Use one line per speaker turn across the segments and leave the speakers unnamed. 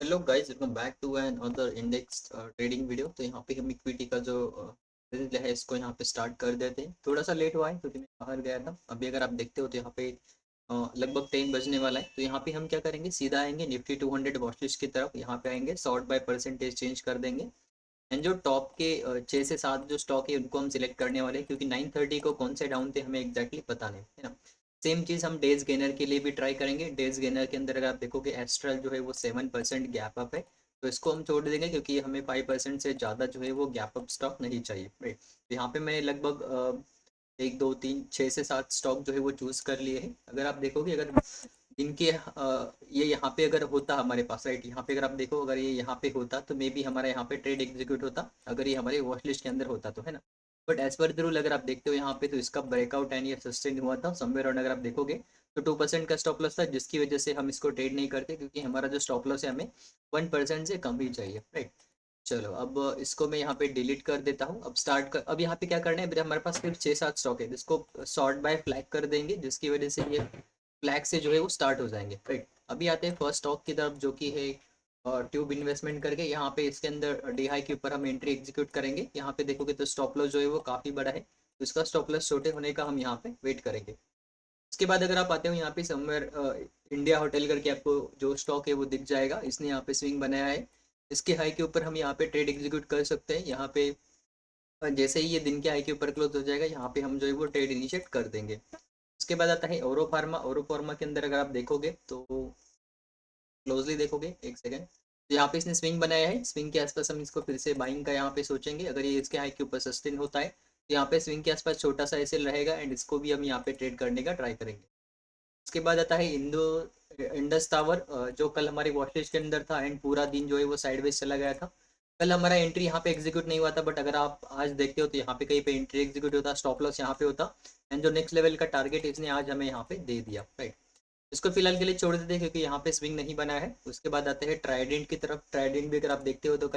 Hello guys, welcome back to another index trading video. तो यहाँ पे हम इक्विटी का जो सीरीज है इसको यहाँ पे स्टार्ट कर देते हैं। थोड़ा सा लेट हुआ है क्योंकि मैं बाहर गया था। अभी अगर आप देखते हो तो यहाँ पे लगभग 10 बजने वाला है। तो यहाँ पे हम क्या करेंगे, सीधा आएंगे निफ्टी 200 वॉचलिस्ट की तरफ। यहाँ पे आएंगे, सॉर्ट बाय परसेंटेज चेंज कर देंगे। एंड जो टॉप के 6 से 7 जो स्टॉक है उनको हम सिलेक्ट करने वाले हैं, क्योंकि 9:30 को कौन से डाउन थे हमें एग्जैक्टली पता नहीं है ना। सेम चीज़ हम डेज गेनर के लिए भी ट्राई करेंगे। डेज गेनर के अंदर अगर आप देखोगे, एस्ट्रल जो है वो 7% गैप अप है। तो इसको हम छोड़ देंगे क्योंकि हमें 5% से ज़्यादा जो है वो गैप अप स्टॉक नहीं चाहिए, राइट। तो यहाँ पे मैंने लगभग 1 2 3 6 से 7 स्टॉक जो है वो चूज़ कर लिए हैं। अगर आप देखोगे, अगर इनके ये यहाँ पे अगर होता हमारे पास, राइट, यहाँ पे अगर आप देखो, अगर ये यहाँ पे होता तो मे बी हमारा यहाँ पे ट्रेड एग्जीक्यूट होता, अगर ये हमारे वॉच लिस्ट के अंदर होता तो, है ना। But as per the rule अगर आप देखते हो यहाँ पे, तो इसका ब्रेकआउट एंड ये सस्टेन हुआ था समवेयर अराउंड। अगर आप देखोगे तो 2% का स्टॉप लॉस था, जिसकी वजह से हम इसको ट्रेड नहीं करते, क्योंकि हमारा जो स्टॉप लॉस है हमें 1% से कम ही चाहिए, राइट। चलो, अब इसको मैं यहाँ पे डिलीट कर देता हूँ। अब स्टार्ट कर, अब यहाँ पे क्या करना है, अभी हमारे पास सिर्फ 6 7 स्टॉक है, जिसको सॉर्ट बाय फ्लैग कर देंगे, जिसकी वजह से ये फ्लैग से जो है वो स्टार्ट हो जाएंगे, राइट। अभी आते हैं फर्स्ट स्टॉक की तरफ, जो कि है ट्यूब इन्वेस्टमेंट करके। यहाँ पे इसके अंदर डी हाई के ऊपर हम एंट्री एग्जीक्यूट करेंगे। यहाँ पे देखोगे तो स्टॉप लॉस जो है वो काफ़ी बड़ा है, तो इसका स्टॉप लॉस छोटे होने का हम यहाँ पे वेट करेंगे। उसके बाद अगर आप आते हो यहाँ पे समवेयर इंडिया होटल करके, आपको जो स्टॉक है वो दिख जाएगा। इसने यहाँ पे स्विंग बनाया है, इसके हाई के ऊपर हम यहाँ पे ट्रेड एग्जीक्यूट कर सकते हैं। यहाँ पे जैसे ही ये दिन के हाई के ऊपर क्लोज हो जाएगा, यहाँ पे हम जो है वो ट्रेड इनिशिएट कर देंगे। उसके बाद आता है ओरो फार्मा। ओरो फार्मा के अंदर अगर आप देखोगे तो क्लोजली देखोगे, एक सेकेंड, तो यहाँ पे इसने स्विंग बनाया है। स्विंग के आसपास हम इसको फिर से बाइंग का यहाँ पे सोचेंगे। अगर ये इसके हाई के ऊपर सस्टेन होता है तो यहाँ पे स्विंग के आसपास छोटा सा एसएल रहेगा, एंड इसको भी हम यहाँ पे ट्रेड करने का ट्राई करेंगे। उसके बाद आता है इंडस टावर, जो कल हमारी वॉचलिस्ट के अंदर था, एंड पूरा दिन जो है वो साइडवेज चला गया था। कल हमारा एंट्री यहाँ पे एग्जीक्यूट नहीं हुआ था, बट अगर आप आज देखते हो तो यहाँ पे कहीं पे एंट्री एग्जीक्यूट होता, स्टॉप लॉस यहाँ पे होता, एंड जो नेक्स्ट लेवल का टारगेट इसने आज हमें यहाँ पे दे दिया, राइट। इसको फिलहाल के लिए छोड़ देते हैं क्योंकि यहाँ पे स्विंग नहीं बना है। उसके बाद आते हैं ट्राइडेंट की तरफ। ट्राइडेंट भी अगर आप देखते हो तो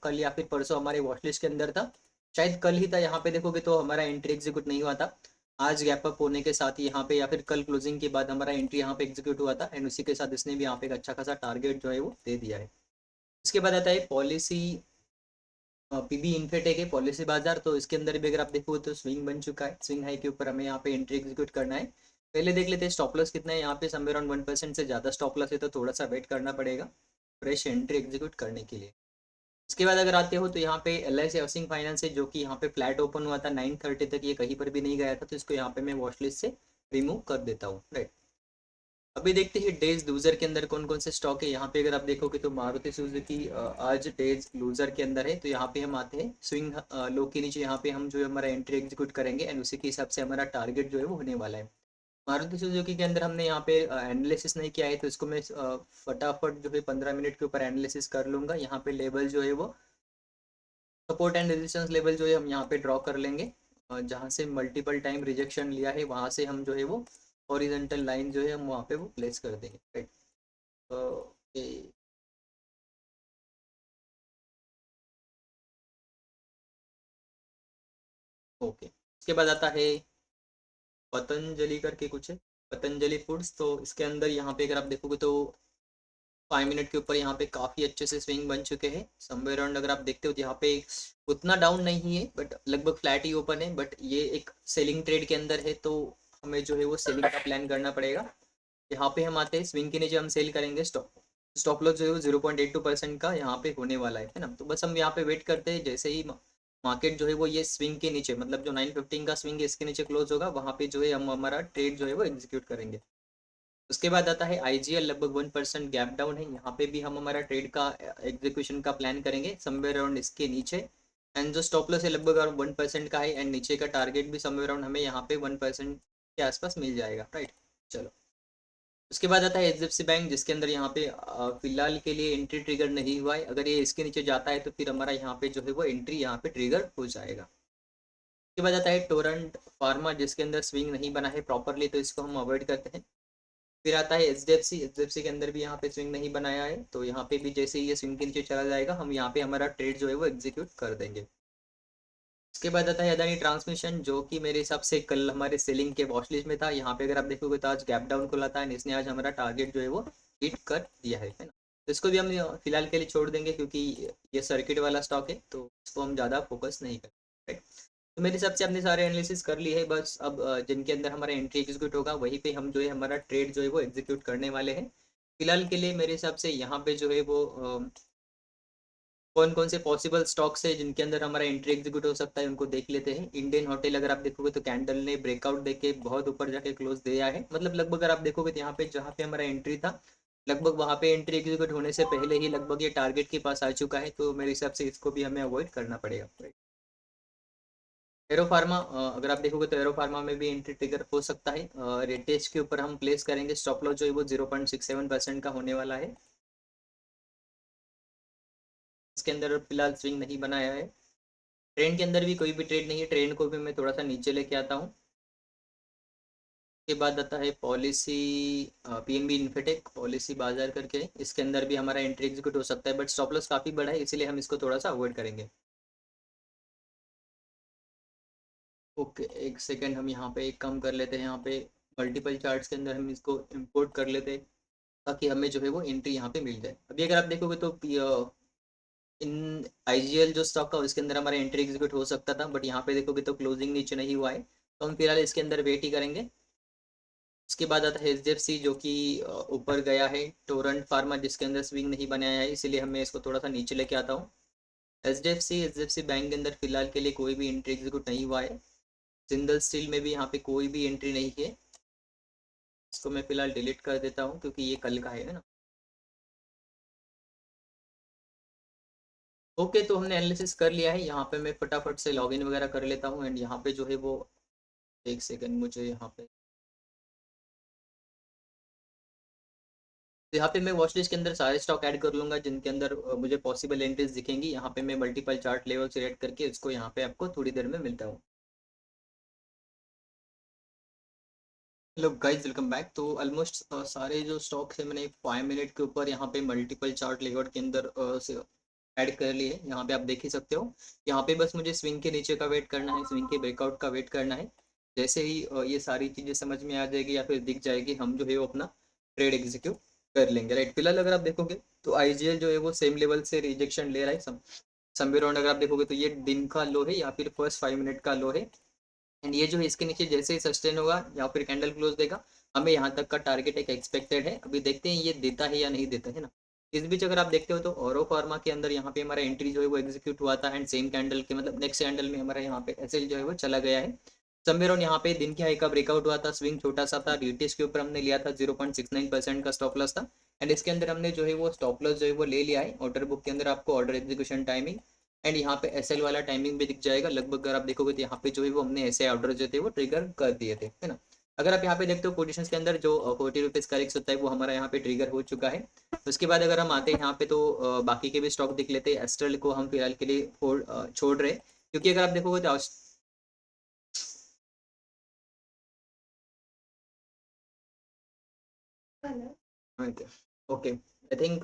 कल या फिर परसों हमारे वॉचलिस्ट के अंदर था, शायद कल ही था। यहाँ पे देखोगे तो हमारा एंट्री एग्जीक्यूट नहीं हुआ था। आज गैप अप होने के साथ ही यहाँ पे, या फिर कल क्लोजिंग के बाद हमारा एंट्री यहाँ पे एग्जीक्यूट हुआ था, एंड उसी के साथ इसने भी यहाँ पे एक अच्छा खासा टारगेट जो है वो दे दिया है। इसके बाद आता है पॉलिसी पीबी इन्फेटेक है, पॉलिसी बाजार। तो इसके अंदर भी अगर आप देखो तो स्विंग बन चुका है। स्विंग हाई के ऊपर हमें यहाँ पे एंट्री एग्जीक्यूट करना है। पहले देख लेते हैं स्टॉप लॉस कितना है। यहाँ पे समवेयर अराउंड 1% से ज़्यादा स्टॉप लॉस है, तो थोड़ा सा वेट करना पड़ेगा फ्रेश एंट्री एग्जीक्यूट करने के लिए। इसके बाद अगर आते हो तो यहाँ पे L I C housing finance है, जो कि यहाँ पे फ्लैट ओपन हुआ था 9:30 तक, ये कहीं पर भी नहीं गया था, तो इसको यहाँ पे मैं वॉच लिस्ट से रिमूव कर देता हूँ, राइट। अभी देखते हैं डेज लूजर के अंदर कौन कौन से स्टॉक है। यहाँ पे अगर आप देखोगे तो मारुति सुजुकी आज डेज लूजर के अंदर है। तो यहाँ पे हम आते हैं स्विंग लो के नीचे, यहाँ पे हम जो है हमारा एंट्री एग्जीक्यूट करेंगे, एंड उसी के हिसाब से हमारा टारगेट जो है वो होने वाला है। मारुति सुजुकी के अंदर हमने यहाँ पे एनालिसिस नहीं किया है, तो इसको मैं फटाफट जो है 15 मिनट के ऊपर एनालिसिस कर लूंगा। यहाँ पे लेवल जो है वो सपोर्ट एंड रेजिस्टेंस लेवल जो है हम यहाँ पे ड्रॉ कर लेंगे। जहाँ से मल्टीपल टाइम रिजेक्शन लिया है, वहाँ से हम जो है वो हॉरिजॉन्टल लाइन जो है हम वहाँ पे वो प्लेस कर देंगे, राइट। Okay, okay. इसके बाद आता है पतंजलि करके कुछ है, पतंजलि फूड्स। तो इसके अंदर यहाँ पे अगर आप देखोगे तो 5 मिनट के ऊपर यहाँ पे काफ़ी अच्छे से स्विंग बन चुके हैं। समवेयर अराउंड अगर आप देखते हो तो यहाँ पे उतना डाउन नहीं है, बट लगभग फ्लैट ही ओपन है। बट ये एक सेलिंग ट्रेड के अंदर है, तो हमें जो है वो सेलिंग का प्लान करना पड़ेगा। यहाँ पे हम आते हैं स्विंग के नीचे हम सेल करेंगे। स्टॉप स्टॉप लॉस जो है 0.82% का यहाँ पे होने वाला है ना। तो बस हम यहाँ पे वेट करते हैं, जैसे ही मार्केट जो है वो ये स्विंग के नीचे, मतलब जो 9:15 का स्विंग है इसके नीचे क्लोज होगा, वहाँ पे जो है हम हमारा ट्रेड जो है वो एग्जीक्यूट करेंगे। उसके बाद आता है आईजीएल, लगभग 1% गैप डाउन है। यहाँ पे भी हम हमारा ट्रेड का एग्जीक्यूशन का प्लान करेंगे समवेयर अराउंड इसके नीचे। एंड जो स्टॉप लॉस है लगभग अराउंड 1% का है, एंड नीचे का टारगेट भी समवेयर अराउंड हमें यहाँ पे 1% के आसपास मिल जाएगा, राइट। चलो, उसके बाद आता है एचडीएफसी बैंक, जिसके अंदर यहाँ पे फिलहाल के लिए एंट्री ट्रिगर नहीं हुआ है। अगर ये इसके नीचे जाता है तो फिर हमारा यहाँ पे जो है वो एंट्री यहाँ पे ट्रिगर हो जाएगा। उसके बाद आता है टोरंट फार्मा, जिसके अंदर स्विंग नहीं बना है प्रॉपरली, तो इसको हम अवॉइड करते हैं। फिर आता है एचडीएफसी। एचडीएफसी के अंदर भी यहाँ पे स्विंग नहीं बनाया है, तो यहाँ पे भी जैसे ही ये स्विंग के नीचे चला जाएगा, हम यहाँ पे हमारा ट्रेड जो है वो एग्जीक्यूट कर देंगे। उसके बाद आता है अदानी ट्रांसमिशन, जो कि मेरे हिसाब से कल हमारे सेलिंग के वॉच लिस्ट में था। यहाँ पे अगर आप देखोगे तो आज गैप डाउन खुला था, एंड इसने आज हमारा टारगेट जो है वो हिट कर दिया है ना। तो इसको भी हम फिलहाल के लिए छोड़ देंगे, क्योंकि ये सर्किट वाला स्टॉक है तो इसको हम ज़्यादा फोकस नहीं करेंगे, राइट। तो मेरे हिसाब से हमने सारे एनालिसिस कर लिए है, बस अब जिनके अंदर हमारा एंट्री एग्जीक्यूट होगा वहीं पे हम जो है हमारा ट्रेड जो है वो एग्जीक्यूट करने वाले हैं। फिलहाल के लिए मेरे हिसाब से यहाँ पे जो है वो कौन कौन से पॉसिबल स्टॉक्स है जिनके अंदर हमारा एंट्री एग्जीक्यूट हो सकता है उनको देख लेते हैं। इंडियन होटल अगर आप देखोगे तो कैंडल ने ब्रेकआउट देके बहुत ऊपर जाके क्लोज दिया है, मतलब लगभग अगर आप देखोगे तो यहाँ पे जहाँ पे हमारा एंट्री था लगभग वहाँ पे एंट्री एग्जीक्यूट होने से पहले ही लगभग ये टारगेट के पास आ चुका है, तो मेरे हिसाब से इसको भी हमें अवॉइड करना पड़ेगा। एरो फार्मा अगर आप देखोगे तो एरो फार्मा में भी एंट्री ट्रिगर हो सकता है। रेटेज के ऊपर हम प्लेस करेंगे, स्टॉप लॉस जो है वो 0.67% का होने वाला है। इसके अंदर फिलहाल स्विंग नहीं बनाया है। ट्रेंड के अंदर भी कोई भी ट्रेड नहीं है, ट्रेंड को भी मैं थोड़ा सा नीचे लेके आता हूँ। के बाद आता है पॉलिसी, पीएनबी इन्फोटेक पॉलिसी बाजार करके, इसके अंदर भी हमारा एंट्री एग्जीक्यूट हो सकता है, बट स्टॉप लॉस काफ़ी बड़ा है इसीलिए हम इसको थोड़ा सा अवॉइड करेंगे। ओके, एक सेकेंड, हम यहाँ पे एक काम कर लेते हैं, यहाँ पे मल्टीपल चार्ट्स के अंदर हम इसको इंपोर्ट कर लेते हैं ताकि हमें जो है वो एंट्री यहाँ पे मिल जाए। अभी अगर आप देखोगे तो इन आईजीएल जो स्टॉक का उसके अंदर हमारा एंट्री एग्जीक्यूट हो सकता था, बट यहाँ पे देखोगे तो क्लोजिंग नीचे नहीं हुआ है, तो हम फिलहाल इसके अंदर वेट ही करेंगे। उसके बाद आता है एचडीएफसी जो कि ऊपर गया है, टोरेंट फार्मा जिसके अंदर स्विंग नहीं बनाया है इसीलिए हमें इसको थोड़ा सा नीचे लेके आता हूँ। एचडीएफसी बैंक के अंदर फिलहाल के लिए कोई भी एंट्री एग्जीक्यूट नहीं हुआ है। जिंदल स्टील में भी यहाँ पे कोई भी एंट्री नहीं है, इसको मैं फिलहाल डिलीट कर देता हूँ क्योंकि ये कल का है ना। ओके, तो हमने एनालिसिस कर लिया है, यहाँ पे मैं फटाफट से लॉगिन वगैरह कर लेता हूँ एंड यहाँ पे जो है वो एक सेकंड मुझे यहाँ पे, तो यहाँ पे मैं वॉच लिस्ट के अंदर सारे स्टॉक ऐड कर लूंगा जिनके अंदर मुझे पॉसिबल एंट्रीज दिखेंगी। यहाँ पे मैं मल्टीपल चार्ट लेवल सिलेक्ट करके इसको यहाँ पे आपको थोड़ी देर में मिलता हूँ। Hello guys, welcome back. तो ऑलमोस्ट सारे जो स्टॉक्स है मैंने 5 मिनट के ऊपर यहाँ पे मल्टीपल चार्ट लेआउट के अंदर ऐड कर लिए। यहाँ पे आप देख ही सकते हो। यहाँ पे बस मुझे स्विंग के नीचे का वेट करना है, स्विंग के ब्रेकआउट का वेट करना है। जैसे ही ये सारी चीज़ें समझ में आ जाएगी या फिर दिख जाएगी हम जो है वो अपना ट्रेड एग्जीक्यूट कर लेंगे, राइट। फिलहाल अगर आप देखोगे तो आईजीएल जो है वो सेम लेवल से रिजेक्शन ले रहा है। समवेयर अराउंड अगर आप देखोगे तो ये दिन का लो है या फिर फर्स्ट 5 मिनट का लो है, एंड ये जो है इसके नीचे जैसे ही सस्टेन होगा या फिर कैंडल क्लोज देगा हमें यहाँ तक का टारगेट एक एक्सपेक्टेड है। अभी देखते हैं ये देता है या नहीं देता है ना। इस बीच अगर आप देखते हो तो औरो फार्मा के अंदर यहाँ पे हमारा एंट्री जो है वो एग्जीक्यूट हुआ था एंड सेम कैंडल के मतलब नेक्स्ट कैंडल में हमारा यहाँ पे एसएल जो है वो चला गया है। समवेयर ऑन यहाँ पे दिन के हाई का ब्रेकआउट हुआ था, स्विंग छोटा सा था, रीटेस्ट के ऊपर हमने लिया था 0.69% का स्टॉप लॉस था, एंड इसके अंदर हमने जो है वो स्टॉप लॉस जो है वो ले लिया है। ऑर्डर बुक के अंदर आपको ऑर्डर एग्जीक्यूशन टाइमिंग एंड यहाँ पे एसएल वाला टाइमिंग भी दिख जाएगा। लगभग अगर आप देखोगे तो यहाँ पे जो है वो हमने ऐसे ऑर्डर जो थे वो ट्रिगर कर दिए थे, है ना। अगर आप यहाँ पे देखते हो पोजीशंस के अंदर जो 40 रुपीज़ का रिस्क होता है वो हमारा यहाँ पे ट्रिगर हो चुका है। उसके बाद अगर हम आते हैं यहाँ पे तो बाकी के भी स्टॉक देख लेते हैं। एस्ट्रल को हम फिलहाल के लिए छोड़ रहे हैं, क्योंकि अगर आप देखोगे तो okay, I think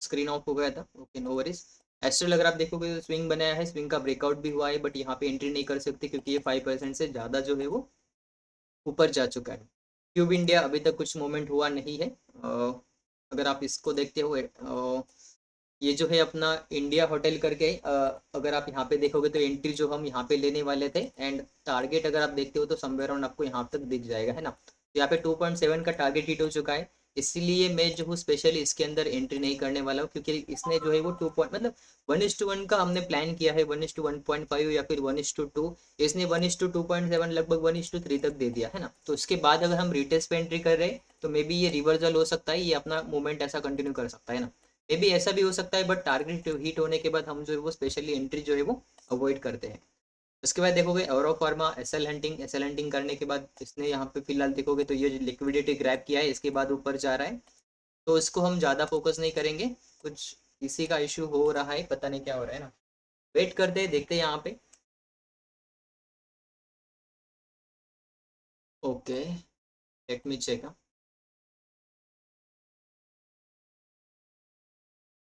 screen of हो गया था। Okay, no worries. एस्ट्रल अगर आप देखोगे तो स्विंग बनाया है, स्विंग का ब्रेकआउट भी हुआ है, बट यहाँ पे एंट्री नहीं कर सकते क्योंकि ये 5% से ज़्यादा जो है वो ऊपर जा चुका है। क्यूब इंडिया अभी तक कुछ मूवमेंट हुआ नहीं है। अगर आप इसको देखते हो ये जो है अपना इंडिया होटल करके अगर आप यहाँ पे देखोगे तो एंट्री जो हम यहाँ पे लेने वाले थे एंड टारगेट अगर आप देखते हो तो समवेयर अराउंड आपको यहाँ तक दिख जाएगा, है ना। तो यहाँ पे 2.7 का टारगेट हिट हो चुका है, इसीलिए मैं जो हूँ स्पेशली इसके अंदर एंट्री नहीं करने वाला हूँ, क्योंकि इसने जो है वो 2 पॉइंट मतलब 1:1 का हमने प्लान किया है, 1:1.5 या फिर 1:2, इसने 1:2.7 लगभग 1:3 तक दे दिया है ना। तो इसके बाद अगर हम रिटेस्ट पे एंट्री कर रहे हैं तो मे बी ये रिवर्सल हो सकता है, ये अपना मूवमेंट ऐसा कंटिन्यू कर सकता है ना। मे बी ऐसा भी हो सकता है, बट टारगेट हिट होने के बाद हम जो है वो स्पेशली एंट्री जो है वो अवॉइड करते हैं। उसके बाद देखोगे औरो फार्मा एसएल हंटिंग करने के बाद इसने यहाँ पे फिलहाल देखोगे तो ये लिक्विडिटी ग्रैब किया है, इसके बाद ऊपर जा रहा है, तो इसको हम ज़्यादा फोकस नहीं करेंगे। कुछ इसी का इशू हो रहा है, पता नहीं क्या हो रहा है ना। वेट करते हैं, देखते हैं यहाँ पे। Okay, let me check.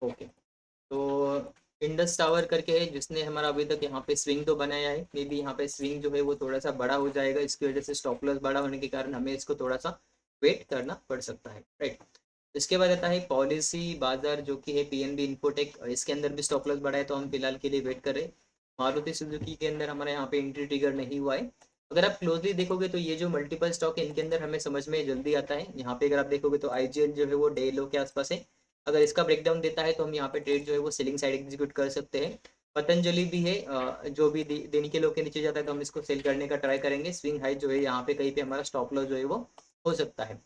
Okay, तो इंडस टावर करके है जिसने हमारा अभी तक यहाँ पे स्विंग तो बनाया है, मे बी यहाँ पे स्विंग जो है वो थोड़ा सा बड़ा हो जाएगा, इसकी वजह से स्टॉप लॉस बड़ा होने के कारण हमें इसको थोड़ा सा वेट करना पड़ सकता है, राइट। इसके बाद आता है पॉलिसी बाजार जो कि है पीएनबी इन्फोटेक, इसके अंदर भी स्टॉप लॉस बढ़ा है तो हम फिलहाल के लिए वेट कर रहे हैं। मारुति सुजुकी के अंदर हमारे यहाँ पे एंट्री ट्रिगर नहीं हुआ है। अगर आप क्लोजली देखोगे तो ये जो मल्टीपल स्टॉक है इनके अंदर हमें समझ में जल्दी आता है। यहाँ पे अगर आप देखोगे तो आईजीएल जो है वो डे लो के आसपास है। अगर इसका ब्रेकडाउन देता है तो हम यहाँ पे ट्रेड जो है वो सेलिंग साइड एग्जीक्यूट कर सकते हैं। पतंजलि भी है, जो भी दिन के लो के नीचे जाता है तो हम इसको सेल करने का ट्राई करेंगे। स्विंग हाई जो है यहाँ पे कहीं पे हमारा स्टॉप लॉस जो है वो हो सकता है।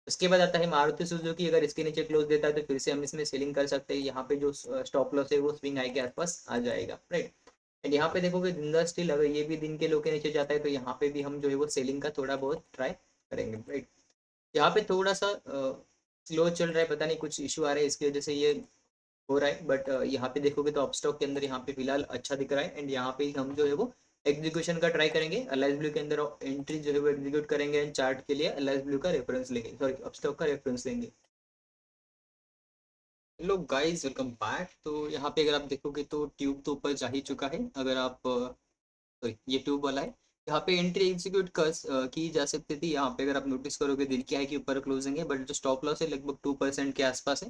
उसके बाद आता है मारुति सुजुकी, अगर इसके नीचे क्लोज देता है तो फिर से हम इसमें सेलिंग कर सकते हैं। यहाँ पे जो स्टॉप लॉस है वो स्विंग हाई के आसपास आ जाएगा, राइट। एंड यहाँ पे देखोगे जिंदा स्टील, अगर ये भी दिन के लो के नीचे जाता है तो यहाँ पे भी हम जो है वो सेलिंग का थोड़ा बहुत ट्राई करेंगे, राइट। यहाँ पे थोड़ा सा स्लो चल रहा है, पता नहीं कुछ इशू आ रहा है इसकी वजह से ये हो रहा है। बट यहाँ पे देखोगे तो अपस्टॉक के अंदर यहाँ पे फिलहाल अच्छा दिख रहा है। एंड यहाँ पे हम जो है वो एग्जीक्यूशन का ट्राई करेंगे। एलआईएस ब्लू के अंदर एंट्री जो है वो एग्जीक्यूट करेंगे एंड चार्ट के लिए एलआईएस ब्लू का रेफरेंस लेंगे, सॉरी अपस्टॉक का रेफरेंस लेंगे। Hello guys, welcome back. तो यहाँ पे अगर आप देखोगे तो ट्यूब तो ऊपर जा ही चुका है। अगर आप सॉरी ये ट्यूब वाला है। यहाँ पे एंट्री एग्जीक्यूट की जा सकती थी। यहाँ पे अगर आप नोटिस करोगे दिन क्या है कि ऊपर क्लोजिंग है, बट जो स्टॉप लॉस है लगभग 2% के आसपास है,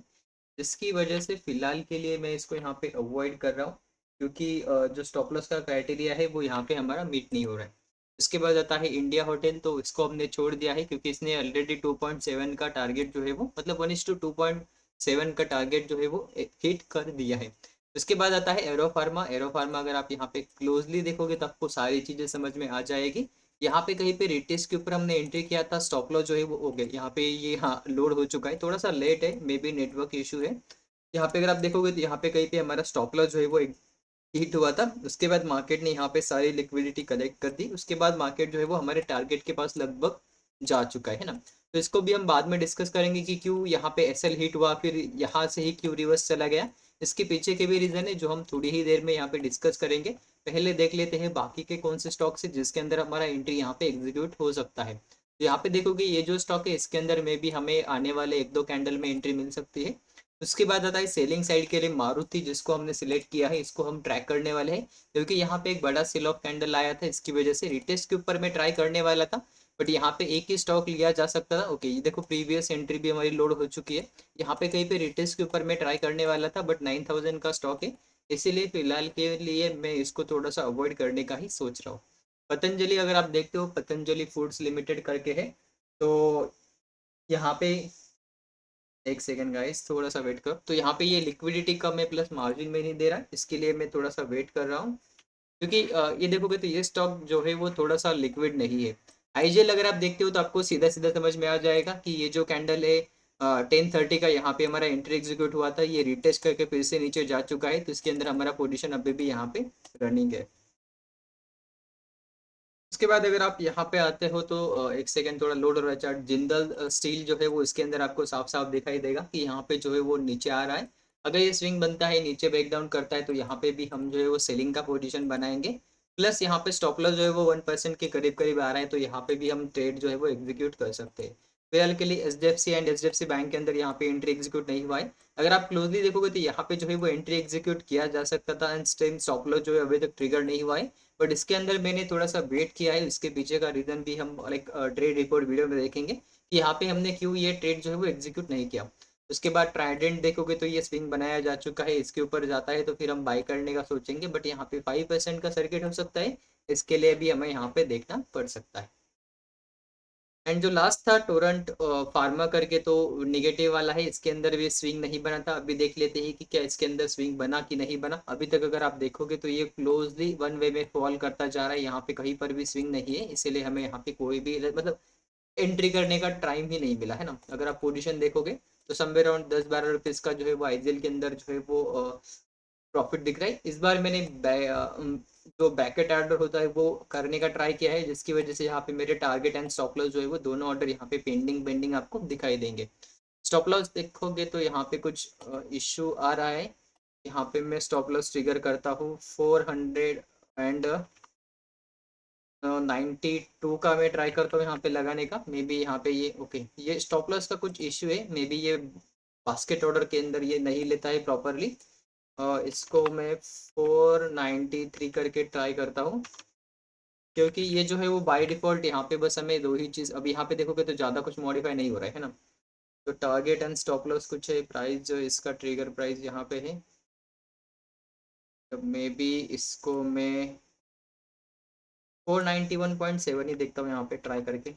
जिसकी वजह से फिलहाल के लिए मैं इसको यहाँ पे अवॉइड कर रहा हूँ। क्योंकि जो स्टॉप लॉस का क्राइटेरिया है वो यहाँ पे हमारा मीट नहीं हो रहा है। इसके बाद आता है इंडिया होटल, तो इसको हमने छोड़ दिया है क्योंकि इसने ऑलरेडी 2.7 का टारगेट जो है वो मतलब 1:2.7 का टारगेट जो है वो हिट कर दिया है। उसके बाद आता है एरो फार्मा। एरो फार्मा अगर आप यहाँ पे क्लोजली देखोगे तो आपको सारी चीज़ें समझ में आ जाएगी। यहाँ पे कहीं पे रिटेस्ट के ऊपर हमने एंट्री किया था, स्टॉप लॉस जो है वो हो गया। यहाँ पे ये हाँ लोड हो चुका है, थोड़ा सा लेट है, मे बी नेटवर्क इशू है। यहाँ पे अगर आप देखोगे तो यहाँ पे कहीं पे हमारा स्टॉप लॉस जो है वो हिट हुआ था। उसके बाद मार्केट ने यहाँ पे सारी लिक्विडिटी कलेक्ट कर दी। उसके बाद मार्केट जो है वो हमारे टारगेट के पास लगभग जा चुका है ना। तो इसको भी हम बाद में डिस्कस करेंगे कि क्यों यहाँ पे एसएल हिट हुआ, फिर यहाँ से ही क्यों रिवर्स चला गया। इसके पीछे के भी रीजन है जो हम थोड़ी ही देर में यहाँ पे डिस्कस करेंगे। पहले देख लेते हैं बाकी के कौन से स्टॉक्स है जिसके अंदर हमारा एंट्री यहाँ पे एग्जीक्यूट हो सकता है। तो यहाँ पे देखोगे ये जो स्टॉक है इसके अंदर में भी हमें आने वाले 1-2 कैंडल में एंट्री मिल सकती है। उसके बाद आता है सेलिंग साइड के लिए मारुति, जिसको हमने सिलेक्ट किया है, इसको हम ट्रैक करने वाले हैं। क्योंकि यहाँ पे एक बड़ा सेल ऑफ कैंडल आया था, इसकी वजह से रिटेस्ट के ऊपर मैं ट्राई करने वाला था। बट यहाँ पे एक ही स्टॉक लिया जा सकता था। ओके, ये देखो प्रीवियस एंट्री भी हमारी लोड हो चुकी है। यहाँ पे कहीं पे रिटेस्ट के ऊपर मैं ट्राई करने वाला था, बट 9000 का स्टॉक है, इसीलिए फिलहाल के लिए मैं इसको थोड़ा सा अवॉइड करने का ही सोच रहा हूँ। पतंजलि अगर आप देखते हो, पतंजलि फूड्स लिमिटेड करके है। तो यहाँ पे एक सेकेंड गाइस, थोड़ा सा वेट कर। तो यहाँ पे ये लिक्विडिटी कम है प्लस मार्जिन में नहीं दे रहा है, इसके लिए मैं थोड़ा सा वेट कर रहा हूँ। क्योंकि ये देखोगे तो ये स्टॉक जो है वो थोड़ा सा लिक्विड नहीं है। आईजीएल अगर आप देखते हो तो आपको सीधा सीधा समझ में आ जाएगा कि ये जो कैंडल है 10:30 का, यहाँ पे हमारा एंट्री एग्जीक्यूट हुआ था, ये रिटेस्ट करके फिर से नीचे जा चुका है, तो इसके अंदर हमारा पोजीशन अभी भी यहाँ पे रनिंग है। उसके बाद अगर आप यहाँ पे आते हो तो एक सेकेंड, थोड़ा लोड हो रहा है चार्ट। जिंदल स्टील जो है वो इसके अंदर आपको साफ साफ दिखाई देगा कि यहाँ पे जो है वो नीचे आ रहा है। अगर ये स्विंग बनता है नीचे ब्रेकडाउन करता है तो यहाँ पे भी हम जो है वो सेलिंग का पोजीशन बनाएंगे। प्लस यहाँ पे स्टॉप लॉस जो है वो 1% के करीब करीब आ रहा है, तो यहाँ पे भी हम ट्रेड जो है वो एग्जीक्यूट कर सकते हैं। फिलहाल के लिए एचडीएफसी एंड एचडीएफसी बैंक के अंदर यहाँ पे एंट्री एग्जीक्यूट नहीं हुआ है। अगर आप क्लोजली देखोगे तो यहाँ पे जो है वो एंट्री एग्जीक्यूट किया जा सकता था एंड स्टॉप लॉस जो है अभी तक ट्रिगर नहीं हुआ है। बट इसके अंदर मैंने थोड़ा सा वेट किया है, इसके पीछे का रीजन भी हम लाइक ट्रेड रिपोर्ट वीडियो में देखेंगे कि यहाँ पे हमने क्यों ये ट्रेड जो है वो एग्जीक्यूट नहीं किया। उसके बाद ट्राइडेंट देखोगे तो ये स्विंग बनाया जा चुका है, इसके ऊपर जाता है तो फिर हम बाई करने का सोचेंगे, बट यहाँ पे 5% का सर्किट हो सकता है, इसके लिए भी हमें यहाँ पे देखना पड़ सकता है। एंड जो लास्ट था टोरंट फार्मा करके, तो निगेटिव वाला है, इसके अंदर भी स्विंग नहीं बना था। अभी देख लेते हैं कि क्या इसके अंदर स्विंग बना कि नहीं बना। अभी तक अगर आप देखोगे तो ये क्लोजली वन वे में फॉल करता जा रहा है, यहाँ पे कहीं पर भी स्विंग नहीं है, इसीलिए हमें यहाँ पे कोई भी मतलब एंट्री करने का टाइम ही नहीं मिला है ना। अगर आप पोजीशन देखोगे तो समवेयर अराउंड 10-12 रुपीज का जो है वो आईजीएल के अंदर जो है वो प्रॉफिट दिख रहा है। इस बार मैंने जो बैकेट ऑर्डर होता है वो करने का ट्राई किया है, जिसकी वजह से यहाँ पे मेरे टारगेट एंड स्टॉप लॉस जो है वो दोनों ऑर्डर यहाँ पे पेंडिंग पेंडिंग आपको दिखाई देंगे। स्टॉप लॉस देखोगे तो यहाँ पे कुछ इश्यू आ रहा है। यहाँ पे मैं स्टॉप लॉस ट्रिगर करता हूँ 492 का मैं ट्राई करता हूँ यहाँ पे लगाने का। मे बी यहाँ पे ये ओके, ये स्टॉप लॉस का कुछ इश्यू है, मे बी ये बास्केट ऑर्डर के अंदर ये नहीं लेता है प्रॉपरली। इसको मैं 493 करके ट्राई करता हूँ, क्योंकि ये जो है वो बाय डिफॉल्ट यहाँ पे बस हमें दो ही चीज़, अब यहाँ पे देखोगे तो ज़्यादा कुछ मॉडिफाई नहीं हो रहा है ना। तो टारगेट एंड स्टॉप लॉस कुछ है, प्राइस जो इसका ट्रिगर प्राइस यहाँ पे है, तो मे बी इसको मैं 491.7 ही देखता हूँ यहाँ पे ट्राई करके।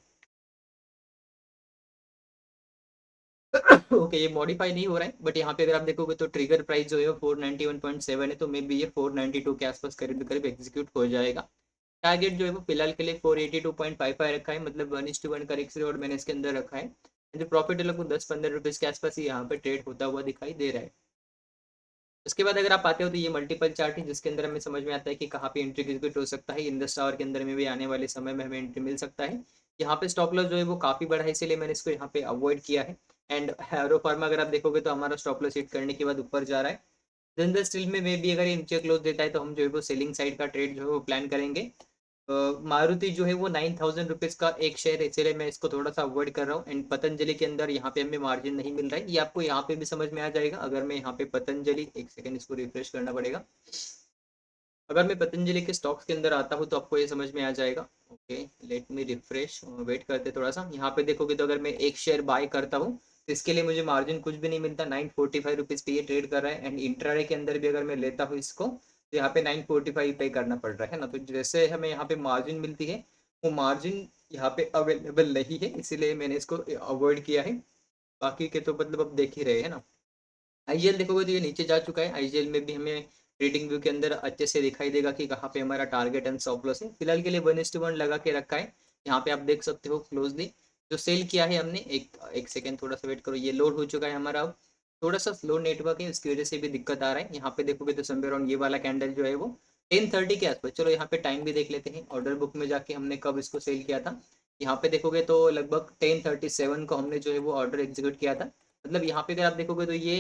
ओके ये मॉडिफाई नहीं हो रहा है, बट यहाँ पे अगर आप देखोगे तो ट्रिगर प्राइस जो है वो 491.7 है, तो मे बी ये 492 के आसपास करीब करीब एग्जीक्यूट हो जाएगा। टारगेट जो है वो फिलहाल के लिए 482.55 रखा है, मतलब 1:1 का रिस्क रिवॉर्ड मैंने इसके अंदर रखा है। जो प्रॉफिट है लगभग 10-15 रुपीज़ के आसपास ही यहाँ पे ट्रेड होता हुआ दिखाई दे रहा है। उसके बाद अगर आप आते हो तो ये मल्टीपल चार्ट है, जिसके अंदर हमें समझ में आता है कि कहाँ पे एंट्री एग्जीक्यूट हो सकता है। इन द स्टार के अंदर में भी आने वाले समय में हमें एंट्री मिल सकता है। यहाँ पे स्टॉप लॉस जो है वो काफ़ी बड़ा है, इसीलिए मैंने इसको यहाँ पे अवॉइड किया है। एंड हैरो फार्मा अगर आप देखोगे तो हमारा स्टॉप लॉस हिट करने के बाद ऊपर जा रहा है। जिंदल स्टील में मे भी अगर ये नीचे क्लोज देता है तो हम जो है वो सेलिंग साइड का ट्रेड जो है वो प्लान करेंगे। मारुति जो है वो 9,000 रुपीज़ का एक शेयर है, इसलिए मैं इसको थोड़ा सा अवॉइड कर रहा हूँ। एंड पतंजलि के अंदर यहाँ पे हमें मार्जिन नहीं मिल रहा है, ये आपको यहाँ पे भी समझ में आ जाएगा। अगर मैं यहाँ पे पतंजलि, एक सेकेंड इसको रिफ्रेश करना पड़ेगा, अगर मैं पतंजलि के स्टॉक्स के अंदर आता हूँ तो आपको ये समझ में आ जाएगा। Okay let me refresh, wait करते थोड़ा सा। यहाँ पे देखोगे तो अगर मैं एक शेयर बाय करता हूँ तो इसके लिए मुझे मार्जिन कुछ भी नहीं मिलता, 945 रुपीज़ पे ये ट्रेड कर रहा है। एंड इंट्राडे के अंदर भी अगर मैं लेता हूँ इसको तो यहाँ पे 945 पे करना पड़ रहा है ना। तो जैसे हमें यहाँ पे मार्जिन मिलती है वो मार्जिन यहाँ पे अवेलेबल नहीं है, इसीलिए मैंने इसको अवॉइड किया है। बाकी के तो मतलब अब देख ही रहे हैं ना। आईजीएल देखोगे तो ये नीचे जा चुका है, आईजीएल में भी हमें ट्रेडिंग व्यू के अंदर अच्छे से दिखाई देगा कि कहाँ पे हमारा टारगेट एंड स्टॉप लॉस है। फिलहाल के लिए 1:1 लगा के रखा है, यहाँ पे आप देख सकते हो क्लोजली जो सेल किया है हमने। एक एक सेकेंड थोड़ा सा वेट करो, ये लोड हो चुका है हमारा। अब थोड़ा सा स्लो नेटवर्क है, उसकी वजह से भी दिक्कत आ रहा है। यहाँ पे देखोगे तो समवेयर अराउंड ये वाला कैंडल जो है वो 10:30 के आसपास, चलो यहाँ पे टाइम भी देख लेते हैं ऑर्डर बुक में जाके हमने कब इसको सेल किया था। यहाँ पे देखोगे तो लगभग 10:37 को हमने जो है वो ऑर्डर एग्जीक्यूट किया था। मतलब यहाँ पे अगर आप देखोगे तो ये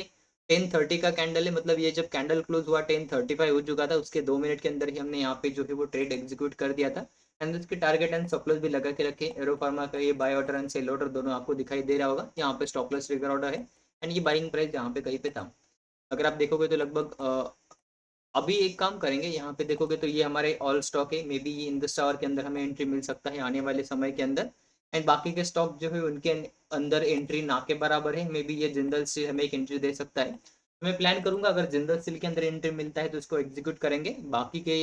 10:30 का कैंडल है, मतलब ये जब कैंडल क्लोज हुआ 10:35 हो चुका था, उसके 2 मिनट के अंदर ही हमने यहाँ पे जो है वो ट्रेड एग्जीक्यूट कर दिया था। एंड उसके टारगेट एंड स्टॉप लॉस भी लगा के रखे। एरो फार्मा का ये buy order and sell order दोनों आपको दिखाई दे रहा होगा, यहाँ पे स्टॉप लॉस ट्रिगर ऑर्डर है। एंड ये बाइंग प्राइस यहाँ पे कहीं पे था, अगर आप देखोगे तो लगभग अभी एक काम करेंगे, यहाँ पे देखोगे तो ये हमारे ऑल स्टॉक है, मे बी ये इन द स्टार के अंदर हमें एंट्री मिल सकता है आने वाले समय के अंदर। एंड बाकी के स्टॉक जो है उनके अंदर एंट्री ना के बराबर है, मे बी ये जिंदल स्टील हमें एक एंट्री दे सकता है। तो मैं प्लान करूंगा अगर जिंदल स्टील के अंदर एंट्री मिलता है तो उसको एग्जीक्यूट करेंगे। बाकी के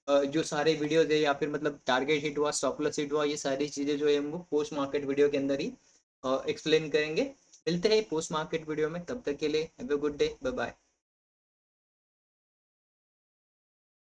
जो सारे वीडियोज है या फिर मतलब टारगेट हिट हुआ, स्टॉप लॉस हिट हुआ, ये सारी चीज़ें जो है हम पोस्ट मार्केट वीडियो के अंदर ही एक्सप्लेन करेंगे। मिलते हैं पोस्ट मार्केट वीडियो में, तब तक के लिए have a good day, bye bye.